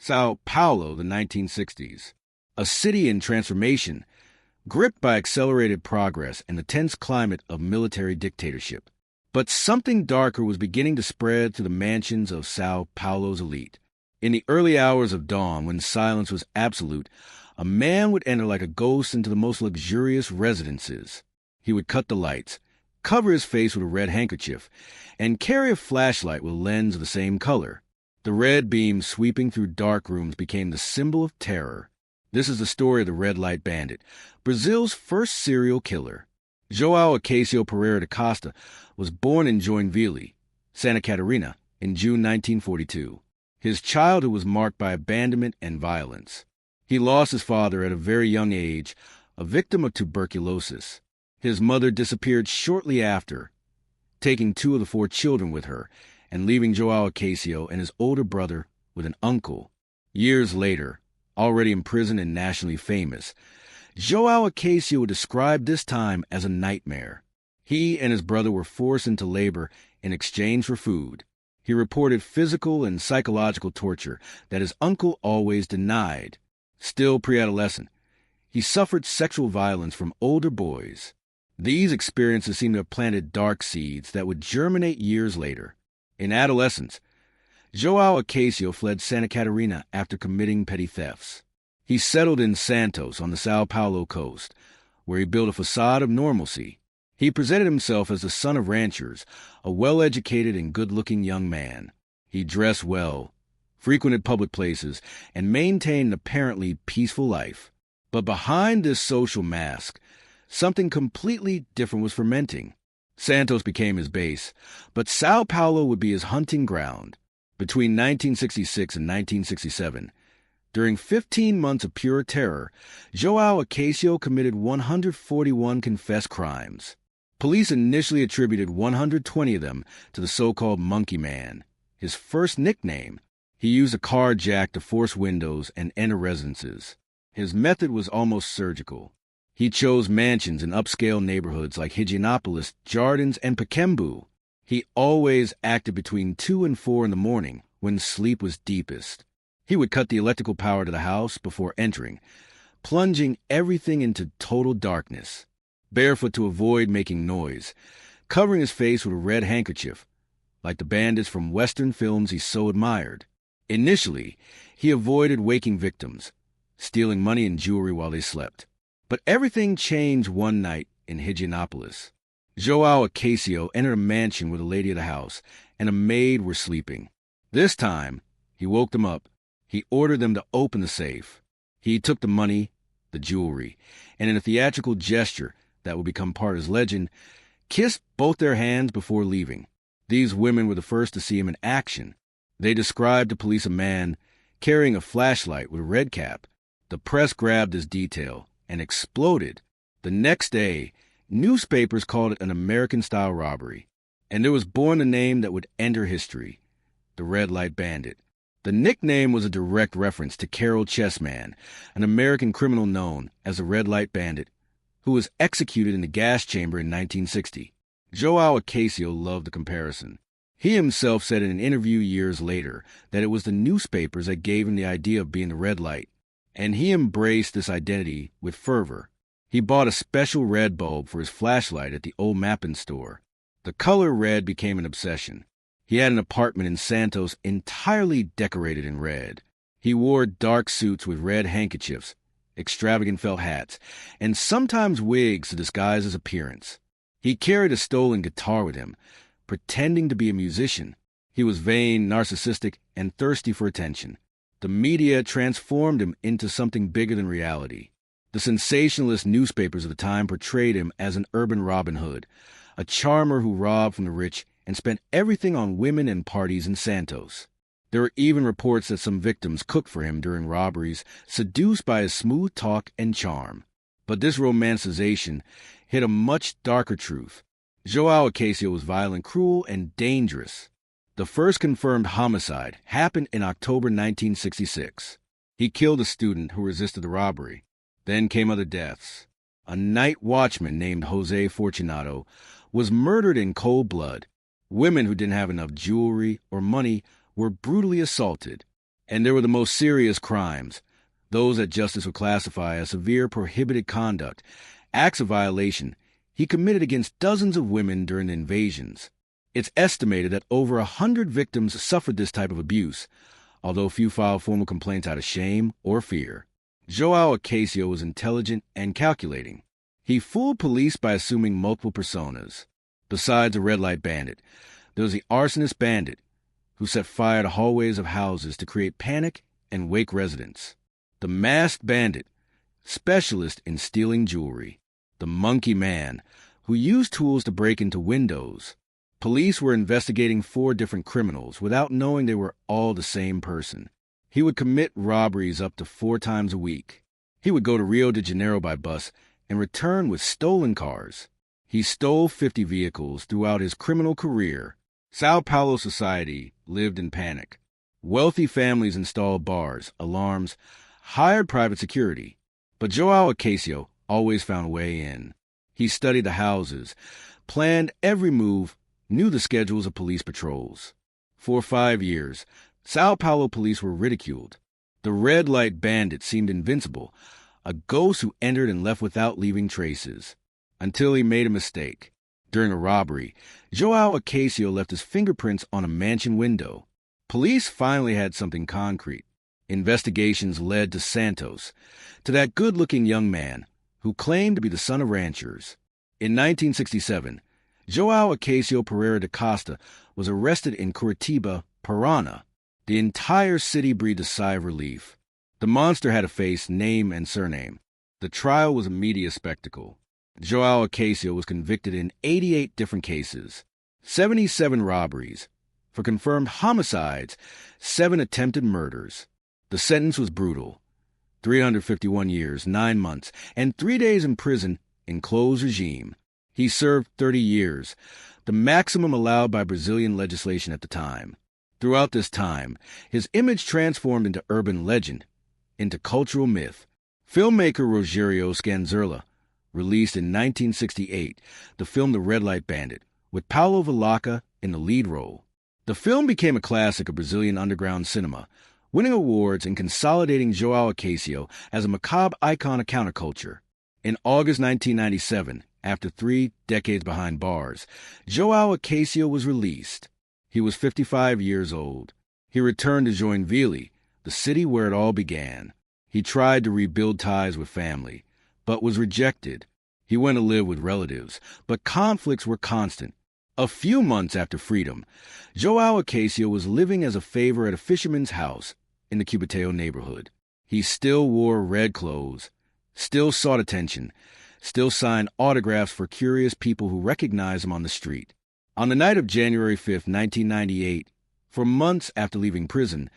São Paulo, the 1960s. A city in transformation, gripped by accelerated progress and the tense climate of military dictatorship. But something darker was beginning to spread through the mansions of São Paulo's elite. In the early hours of dawn, when silence was absolute, a man would enter like a ghost into the most luxurious residences. He would cut the lights, cover his face with a red handkerchief, and carry a flashlight with a lens of the same color. The red beam sweeping through dark rooms became the symbol of terror. This is the story of the Red Light Bandit, Brazil's first serial killer. João Acácio Pereira da Costa was born in Joinville, Santa Catarina, in June 1942. His childhood was marked by abandonment and violence. He lost his father at a very young age, a victim of tuberculosis. His mother disappeared shortly after, taking 2 of the 4 children with her, and leaving João Acácio and his older brother with an uncle. Years later, already imprisoned and nationally famous, João Acácio would describe this time as a nightmare. He and his brother were forced into labor in exchange for food. He reported physical and psychological torture that his uncle always denied. Still pre-adolescent, he suffered sexual violence from older boys. These experiences seem to have planted dark seeds that would germinate years later. In adolescence, João Acácio fled Santa Catarina after committing petty thefts. He settled in Santos on the São Paulo coast, where he built a facade of normalcy. He presented himself as the son of ranchers, a well-educated and good-looking young man. He dressed well, frequented public places, and maintained an apparently peaceful life. But behind this social mask, something completely different was fermenting. Santos became his base, but São Paulo would be his hunting ground. Between 1966 and 1967, during 15 months of pure terror, João Acácio committed 141 confessed crimes. Police initially attributed 120 of them to the so-called Monkey Man, his first nickname. He used a car jack to force windows and enter residences. His method was almost surgical. He chose mansions in upscale neighborhoods like Higienópolis, Jardins, and Pacaembu. He always acted between 2 and 4 in the morning, when sleep was deepest. He would cut the electrical power to the house before entering, plunging everything into total darkness. Barefoot to avoid making noise, covering his face with a red handkerchief, like the bandits from Western films he so admired. Initially, he avoided waking victims, stealing money and jewelry while they slept. But everything changed one night in Higienópolis. João Acácio entered a mansion where the lady of the house and a maid were sleeping. This time, he woke them up. He ordered them to open the safe. He took the money, the jewelry, and in a theatrical gesture that would become part of his legend, kissed both their hands before leaving. These women were the first to see him in action. They described to police a man carrying a flashlight with a red cap. The press grabbed this detail and exploded. The next day, newspapers called it an American-style robbery, and there was born the name that would enter history, the Red Light Bandit. The nickname was a direct reference to Carol Chessman, an American criminal known as the Red Light Bandit, who was executed in the gas chamber in 1960. João Acácio loved the comparison. He himself said in an interview years later that it was the newspapers that gave him the idea of being the Red Light, and he embraced this identity with fervor. He bought a special red bulb for his flashlight at the old Mappin store. The color red became an obsession. He had an apartment in Santos entirely decorated in red. He wore dark suits with red handkerchiefs, extravagant felt hats, and sometimes wigs to disguise his appearance. He carried a stolen guitar with him, pretending to be a musician. He was vain, narcissistic, and thirsty for attention. The media transformed him into something bigger than reality. The sensationalist newspapers of the time portrayed him as an urban Robin Hood, a charmer who robbed from the rich and spent everything on women and parties in Santos. There were even reports that some victims cooked for him during robberies, seduced by his smooth talk and charm. But this romanticization hid a much darker truth. João Acácio was violent, cruel, and dangerous. The first confirmed homicide happened in October 1966. He killed a student who resisted the robbery. Then came other deaths. A night watchman named José Fortunato was murdered in cold blood. Women who didn't have enough jewelry or money were brutally assaulted. And there were the most serious crimes, those that justice would classify as severe prohibited conduct, acts of violation he committed against dozens of women during the invasions. It's estimated that over 100 victims suffered this type of abuse, although few filed formal complaints out of shame or fear. João Acácio was intelligent and calculating. He fooled police by assuming multiple personas. Besides the Red Light Bandit, there was the arsonist bandit, who set fire to hallways of houses to create panic and wake residents. The masked bandit, specialist in stealing jewelry. The monkey man, who used tools to break into windows. Police were investigating 4 different criminals without knowing they were all the same person. He would commit robberies up to 4 times a week. He would go to Rio de Janeiro by bus and return with stolen cars. He stole 50 vehicles throughout his criminal career. São Paulo society lived in panic. Wealthy families installed bars, alarms, hired private security. But João Acácio always found a way in. He studied the houses, planned every move, knew the schedules of police patrols. For 5 years, São Paulo police were ridiculed. The Red Light Bandit seemed invincible, a ghost who entered and left without leaving traces. Until he made a mistake. During a robbery, João Acácio left his fingerprints on a mansion window. Police finally had something concrete. Investigations led to Santos, to that good-looking young man who claimed to be the son of ranchers. In 1967, João Acácio Pereira da Costa was arrested in Curitiba, Paraná. The entire city breathed a sigh of relief. The monster had a face, name, and surname. The trial was a media spectacle. João Acácio was convicted in 88 different cases, 77 robberies, for confirmed homicides, 7 attempted murders. The sentence was brutal. 351 years, 9 months, and 3 days in prison in closed regime. He served 30 years, the maximum allowed by Brazilian legislation at the time. Throughout this time, his image transformed into urban legend, into cultural myth. Filmmaker Rogério Scanzerla released in 1968 the film The Red Light Bandit, with Paulo Villaca in the lead role. The film became a classic of Brazilian underground cinema, winning awards and consolidating João Acácio as a macabre icon of counterculture. In August 1997, after 3 decades behind bars, João Acácio was released. He was 55 years old. He returned to Joinville, the city where it all began. He tried to rebuild ties with family, but was rejected. He went to live with relatives, but conflicts were constant. A few months after freedom, João Acácio was living as a favor at a fisherman's house in the Cubateo neighborhood. He still wore red clothes, still sought attention, still signed autographs for curious people who recognized him on the street. On the night of January 5, 1998, for months after leaving prison,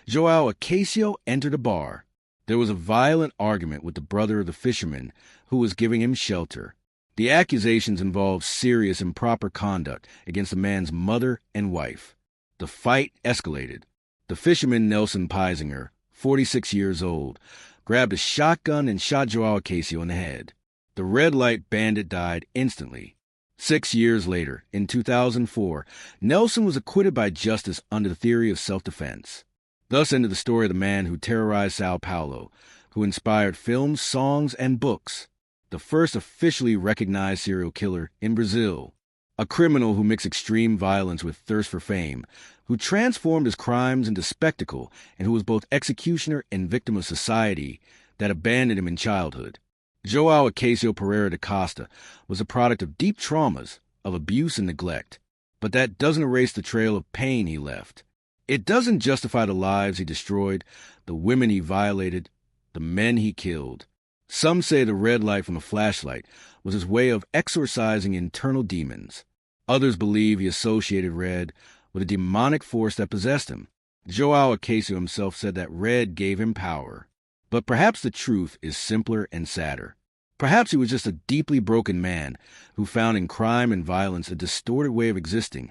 João Acácio entered a bar. There was a violent argument with the brother of the fisherman who was giving him shelter. The accusations involved serious improper conduct against the man's mother and wife. The fight escalated. The fisherman Nelson Peisinger, 46 years old, grabbed a shotgun and shot João Acácio in the head. The Red Light Bandit died instantly. 6 years later, in 2004, Nelson was acquitted by justice under the theory of self-defense. Thus ended the story of the man who terrorized São Paulo, who inspired films, songs, and books. The first officially recognized serial killer in Brazil. A criminal who mixed extreme violence with thirst for fame, who transformed his crimes into spectacle, and who was both executioner and victim of society that abandoned him in childhood. João Acácio Pereira da Costa was a product of deep traumas, of abuse and neglect. But that doesn't erase the trail of pain he left. It doesn't justify the lives he destroyed, the women he violated, the men he killed. Some say the red light from a flashlight was his way of exorcising internal demons. Others believe he associated red with a demonic force that possessed him. João Acácio himself said that red gave him power. But perhaps the truth is simpler and sadder. Perhaps he was just a deeply broken man who found in crime and violence a distorted way of existing,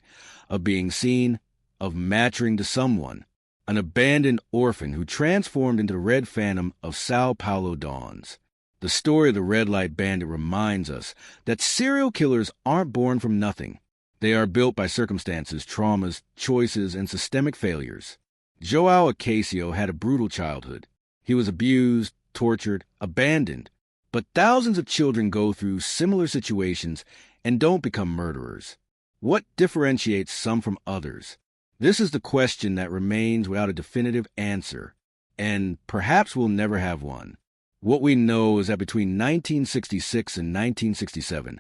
of being seen, of mattering to someone. An abandoned orphan who transformed into the red phantom of São Paulo dawns. The story of the Red Light Bandit reminds us that serial killers aren't born from nothing. They are built by circumstances, traumas, choices, and systemic failures. João Acácio had a brutal childhood. He was abused, tortured, abandoned. But thousands of children go through similar situations and don't become murderers. What differentiates some from others? This is the question that remains without a definitive answer, and perhaps we'll never have one. What we know is that between 1966 and 1967,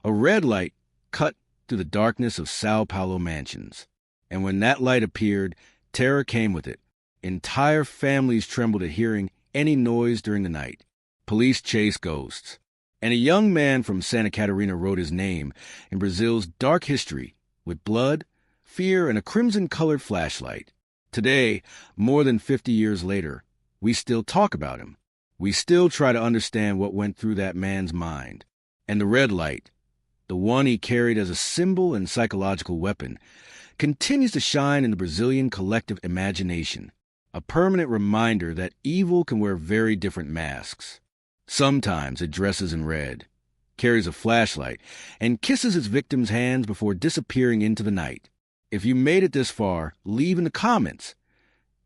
a red light cut through the darkness of São Paulo mansions. And when that light appeared, terror came with it. Entire families trembled at hearing any noise during the night. Police chased ghosts. And a young man from Santa Catarina wrote his name in Brazil's dark history with blood, fear, and a crimson-colored flashlight. Today, more than 50 years later, we still talk about him. We still try to understand what went through that man's mind. And the red light, the one he carried as a symbol and psychological weapon, continues to shine in the Brazilian collective imagination, a permanent reminder that evil can wear very different masks. Sometimes it dresses in red, carries a flashlight, and kisses its victim's hands before disappearing into the night. If you made it this far, leave in the comments.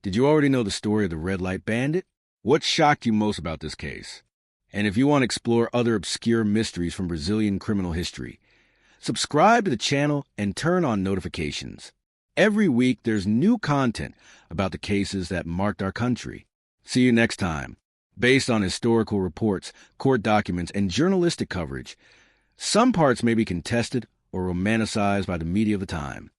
Did you already know the story of the Red Light Bandit? What shocked you most about this case? And if you want to explore other obscure mysteries from Brazilian criminal history, subscribe to the channel and turn on notifications. Every week there's new content about the cases that marked our country. See you next time. Based on historical reports, court documents, and journalistic coverage, some parts may be contested or romanticized by the media of the time.